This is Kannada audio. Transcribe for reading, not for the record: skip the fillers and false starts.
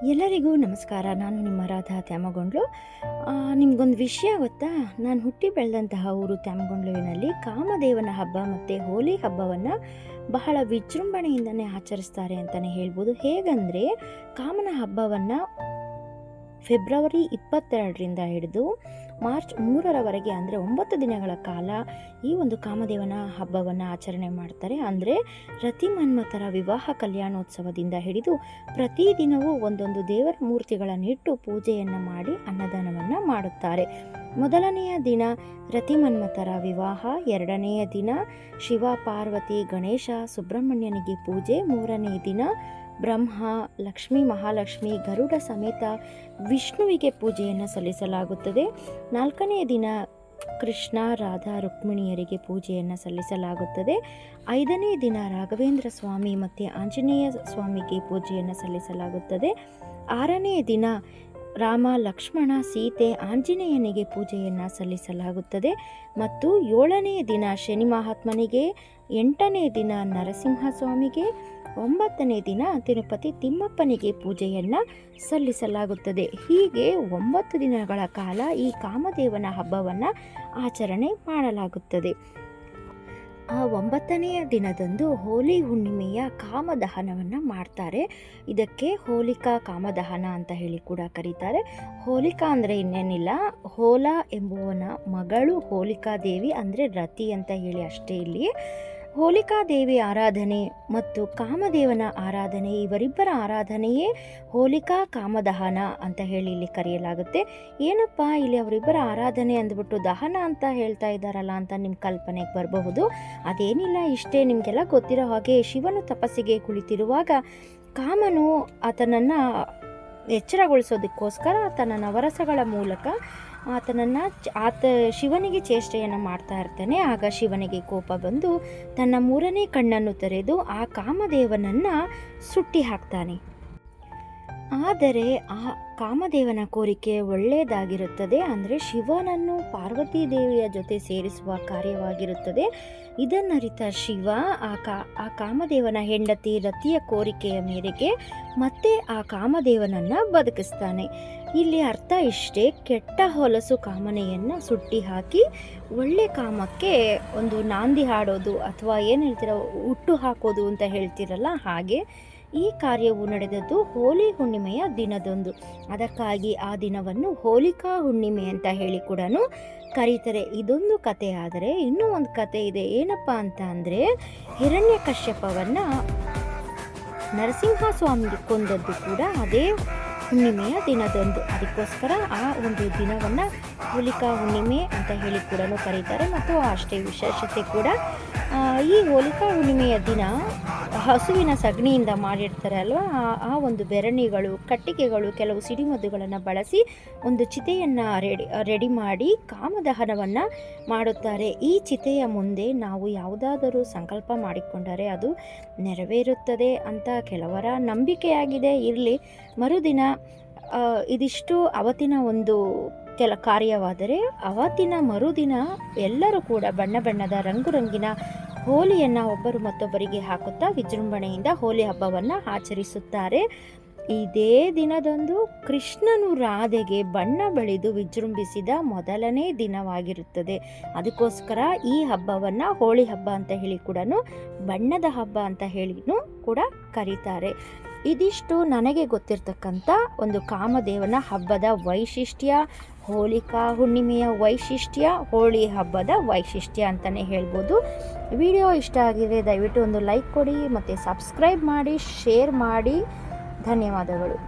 ಎಲ್ಲರಿಗೂ ನಮಸ್ಕಾರ. ನಾನು ನಿಮ್ಮ ರಾಧಾ ತ್ಯಾಮಗೊಂಡ್ಲು. ನಿಮಗೊಂದು ವಿಷಯ ಗೊತ್ತಾ? ನಾನು ಹುಟ್ಟಿ ಬೆಳೆದಂತಹ ಊರು ತ್ಯಾಮಗೊಂಡ್ಲುವಿನಲ್ಲಿ ಕಾಮದೇವನ ಹಬ್ಬ ಮತ್ತು ಹೋಲಿ ಹಬ್ಬವನ್ನು ಬಹಳ ವಿಜೃಂಭಣೆಯಿಂದನೇ ಆಚರಿಸ್ತಾರೆ ಅಂತಲೇ ಹೇಳ್ಬೋದು. ಹೇಗಂದರೆ, ಕಾಮನ ಹಬ್ಬವನ್ನು ಫೆಬ್ರವರಿ 22ರಿಂದ ಹಿಡಿದು ಮಾರ್ಚ್ 3ರವರೆಗೆ ಅಂದರೆ 9 ದಿನಗಳ ಕಾಲ ಈ ಒಂದು ಕಾಮದೇವನ ಹಬ್ಬವನ್ನು ಆಚರಣೆ ಮಾಡ್ತಾರೆ. ಅಂದರೆ ರತಿ ಮನ್ಮಥರ ವಿವಾಹ ಕಲ್ಯಾಣೋತ್ಸವದಿಂದ ಹಿಡಿದು ಪ್ರತಿದಿನವೂ ಒಂದೊಂದು ದೇವರ ಮೂರ್ತಿಗಳನ್ನಿಟ್ಟು ಪೂಜೆಯನ್ನು ಮಾಡಿ ಅನ್ನದಾನವನ್ನು ಮಾಡುತ್ತಾರೆ. ಮೊದಲನೆಯ ದಿನ ರತಿ ಮನ್ಮಥರ ವಿವಾಹ, ಎರಡನೆಯ ದಿನ ಶಿವ ಪಾರ್ವತಿ ಗಣೇಶ ಸುಬ್ರಹ್ಮಣ್ಯನಿಗೆ ಪೂಜೆ, ಮೂರನೇ ದಿನ ಬ್ರಹ್ಮ ಲಕ್ಷ್ಮೀ ಮಹಾಲಕ್ಷ್ಮಿ ಗರುಡ ಸಮೇತ ವಿಷ್ಣುವಿಗೆ ಪೂಜೆಯನ್ನು ಸಲ್ಲಿಸಲಾಗುತ್ತದೆ. ನಾಲ್ಕನೇ ದಿನ ಕೃಷ್ಣ ರಾಧಾ ರುಕ್ಮಿಣಿಯರಿಗೆ ಪೂಜೆಯನ್ನು ಸಲ್ಲಿಸಲಾಗುತ್ತದೆ. ಐದನೇ ದಿನ ರಾಘವೇಂದ್ರ ಸ್ವಾಮಿ ಮತ್ತು ಆಂಜನೇಯ ಸ್ವಾಮಿಗೆ ಪೂಜೆಯನ್ನು ಸಲ್ಲಿಸಲಾಗುತ್ತದೆ. ಆರನೇ ದಿನ ರಾಮ ಲಕ್ಷ್ಮಣ ಸೀತೆ ಆಂಜನೇಯನಿಗೆ ಪೂಜೆಯನ್ನು ಸಲ್ಲಿಸಲಾಗುತ್ತದೆ. ಮತ್ತು 7ನೇ ದಿನ ಶನಿ ಮಹಾತ್ಮನಿಗೆ, 8ನೇ ದಿನ ನರಸಿಂಹಸ್ವಾಮಿಗೆ, 9ನೇ ದಿನ ತಿರುಪತಿ ತಿಮ್ಮಪ್ಪನಿಗೆ ಪೂಜೆಯನ್ನು ಸಲ್ಲಿಸಲಾಗುತ್ತದೆ. ಹೀಗೆ 9 ದಿನಗಳ ಕಾಲ ಈ ಕಾಮದೇವನ ಹಬ್ಬವನ್ನು ಆಚರಣೆ ಮಾಡಲಾಗುತ್ತದೆ. ಆ 9ನೆಯ ದಿನದಂದು ಹೋಲಿ ಹುಣ್ಣಿಮೆಯ ಕಾಮದಹನವನ್ನು ಮಾಡ್ತಾರೆ. ಇದಕ್ಕೆ ಹೋಲಿಕಾ ಕಾಮದಹನ ಅಂತ ಹೇಳಿ ಕೂಡ ಕರೀತಾರೆ. ಹೋಲಿಕಾ ಅಂದರೆ ಇನ್ನೇನಿಲ್ಲ, ಹೋಲ ಎಂಬುವನ ಮಗಳು ಹೋಲಿಕಾ ದೇವಿ, ಅಂದರೆ ರತಿ ಅಂತ ಹೇಳಿ ಅಷ್ಟೇ. ಇಲ್ಲಿ ಹೋಲಿಕಾ ದೇವಿ ಆರಾಧನೆ ಮತ್ತು ಕಾಮದೇವನ ಆರಾಧನೆ, ಇವರಿಬ್ಬರ ಆರಾಧನೆಯೇ ಹೋಲಿಕಾ ಕಾಮದಹನ ಅಂತ ಹೇಳಿ ಇಲ್ಲಿ ಕರೆಯಲಾಗುತ್ತೆ. ಏನಪ್ಪ ಇಲ್ಲಿ ಅವರಿಬ್ಬರ ಆರಾಧನೆ ಅಂದ್ಬಿಟ್ಟು ದಹನ ಅಂತ ಹೇಳ್ತಾ ಇದ್ದಾರಲ್ಲ ಅಂತ ನಿಮ್ಮ ಕಲ್ಪನೆಗೆ ಬರಬಹುದು. ಅದೇನಿಲ್ಲ, ಇಷ್ಟೇ. ನಿಮಗೆಲ್ಲ ಗೊತ್ತಿರೋ ಹಾಗೆ ಶಿವನು ತಪಸ್ಸಿಗೆ ಕುಳಿತಿರುವಾಗ ಕಾಮನು ಆತನನ್ನು ಎಚ್ಚರಗೊಳಿಸೋದಕ್ಕೋಸ್ಕರ ತನ್ನ ನವರಸಗಳ ಮೂಲಕ ಶಿವನಿಗೆ ಚೇಷ್ಟೆಯನ್ನು ಮಾಡ್ತಾ ಇರ್ತಾನೆ. ಆಗ ಶಿವನಿಗೆ ಕೋಪ ಬಂದು ತನ್ನ 3ನೇ ಕಣ್ಣನ್ನು ತೆರೆದು ಆ ಕಾಮದೇವನನ್ನು ಸುಟ್ಟಿ ಹಾಕ್ತಾನೆ. ಆದರೆ ಆ ಕಾಮದೇವನ ಕೋರಿಕೆ ಒಳ್ಳೆಯದಾಗಿರುತ್ತದೆ. ಅಂದರೆ ಶಿವನನ್ನು ಪಾರ್ವತಿ ದೇವಿಯ ಜೊತೆ ಸೇರಿಸುವ ಕಾರ್ಯವಾಗಿರುತ್ತದೆ. ಇದನ್ನರಿತ ಶಿವ ಆ ಕಾಮದೇವನ ಹೆಂಡತಿ ರತಿಯ ಕೋರಿಕೆಯ ಮೇರೆಗೆ ಮತ್ತೆ ಆ ಕಾಮದೇವನನ್ನು ಬದುಕಿಸ್ತಾನೆ. ಇಲ್ಲಿ ಅರ್ಥ ಇಷ್ಟೇ, ಕೆಟ್ಟ ಹೊಲಸು ಕಾಮನೆಯನ್ನು ಸುಟ್ಟಿ ಹಾಕಿ ಒಳ್ಳೆ ಕಾಮಕ್ಕೆ ಒಂದು ನಾಂದಿ ಹಾಡೋದು, ಅಥವಾ ಏನು ಹೇಳ್ತೀರ, ಹುಟ್ಟು ಹಾಕೋದು ಅಂತ ಹೇಳ್ತಿರಲ್ಲ, ಹಾಗೆ ಈ ಕಾರ್ಯವು ನಡೆದದ್ದು ಹೋಲಿ ಹುಣ್ಣಿಮೆಯ ದಿನದಂದು. ಅದಕ್ಕಾಗಿ ಆ ದಿನವನ್ನು ಹೋಲಿಕಾ ಹುಣ್ಣಿಮೆ ಅಂತ ಹೇಳಿ ಕೂಡ ಕರೀತಾರೆ. ಇದೊಂದು ಕತೆ. ಆದರೆ ಇನ್ನೂ ಒಂದು ಕತೆ ಇದೆ. ಏನಪ್ಪ ಅಂತ ಅಂದರೆ, ಹಿರಣ್ಯಕಶ್ಯಪವನ್ನು ನರಸಿಂಹಸ್ವಾಮಿಗೆ ಕೊಂದದ್ದು ಕೂಡ ಅದೇ ಹುಣ್ಣಿಮೆಯ ದಿನದಂದು. ಅದಕ್ಕೋಸ್ಕರ ಆ ಒಂದು ದಿನವನ್ನು ಹೋಲಿಕಾ ಹುಣ್ಣಿಮೆ ಅಂತ ಹೇಳಿ ಕೂಡ ಕರೀತಾರೆ. ಮತ್ತು ಅಷ್ಟೇ ವಿಶೇಷತೆ ಕೂಡ, ಈ ಹೋಲಿಕಾ ಹುಣ್ಣಿಮೆಯ ದಿನ ಹಸುವಿನ ಸಗಣಿಯಿಂದ ಮಾಡಿರ್ತಾರೆ ಅಲ್ವಾ, ಆ ಒಂದು ಬೆರಣಿಗಳು, ಕಟ್ಟಿಗೆಗಳು, ಕೆಲವು ಸಿಡಿಮದ್ದುಗಳನ್ನು ಬಳಸಿ ಒಂದು ಚಿತೆಯನ್ನು ರೆಡಿ ಮಾಡಿ ಕಾಮದಹನವನ್ನು ಮಾಡುತ್ತಾರೆ. ಈ ಚಿತೆಯ ಮುಂದೆ ನಾವು ಯಾವುದಾದರೂ ಸಂಕಲ್ಪ ಮಾಡಿಕೊಂಡರೆ ಅದು ನೆರವೇರುತ್ತದೆ ಅಂತ ಕೆಲವರ ನಂಬಿಕೆಯಾಗಿದೆ. ಇರಲಿ, ಮರುದಿನ ಇದಿಷ್ಟು ಅವತ್ತಿನ ಒಂದು ಕಾರ್ಯವಾದರೆ, ಅವತ್ತಿನ ಮರುದಿನ ಎಲ್ಲರೂ ಕೂಡ ಬಣ್ಣ ಬಣ್ಣದ ರಂಗುರಂಗಿನ ಹೋಲಿಯನ್ನು ಒಬ್ಬರು ಮತ್ತೊಬ್ಬರಿಗೆ ಹಾಕುತ್ತಾ ವಿಜೃಂಭಣೆಯಿಂದ ಹೋಲಿ ಹಬ್ಬವನ್ನು ಆಚರಿಸುತ್ತಾರೆ. ಇದೇ ದಿನದಂದು ಕೃಷ್ಣನು ರಾಧೆಗೆ ಬಣ್ಣ ಬಳಿದು ವಿಜೃಂಭಿಸಿದ ಮೊದಲನೇ ದಿನವಾಗಿರುತ್ತದೆ. ಅದಕ್ಕೋಸ್ಕರ ಈ ಹಬ್ಬವನ್ನು ಹೋಳಿ ಹಬ್ಬ ಅಂತ ಹೇಳಿ ಕೂಡ, ಬಣ್ಣದ ಹಬ್ಬ ಅಂತ ಹೇಳಿನೂ ಕೂಡ ಕರೀತಾರೆ. ಇದಿಷ್ಟು ನನಗೆ ಗೊತ್ತಿರ್ತಕ್ಕಂಥ ಒಂದು ಕಾಮದೇವನ ಹಬ್ಬದ ವೈಶಿಷ್ಟ್ಯ, ಹೋಲಿಕಾ ಹುಣ್ಣಿಮೆಯ ವೈಶಿಷ್ಟ್ಯ, ಹೋಳಿ ಹಬ್ಬದ ವೈಶಿಷ್ಟ್ಯ ಅಂತಲೇ ಹೇಳ್ಬೋದು. ವಿಡಿಯೋ ಇಷ್ಟ ಆಗಿದೆ ದಯವಿಟ್ಟು ಒಂದು ಲೈಕ್ ಕೊಡಿ ಮತ್ತು ಸಬ್ಸ್ಕ್ರೈಬ್ ಮಾಡಿ, ಶೇರ್ ಮಾಡಿ. ಧನ್ಯವಾದಗಳು.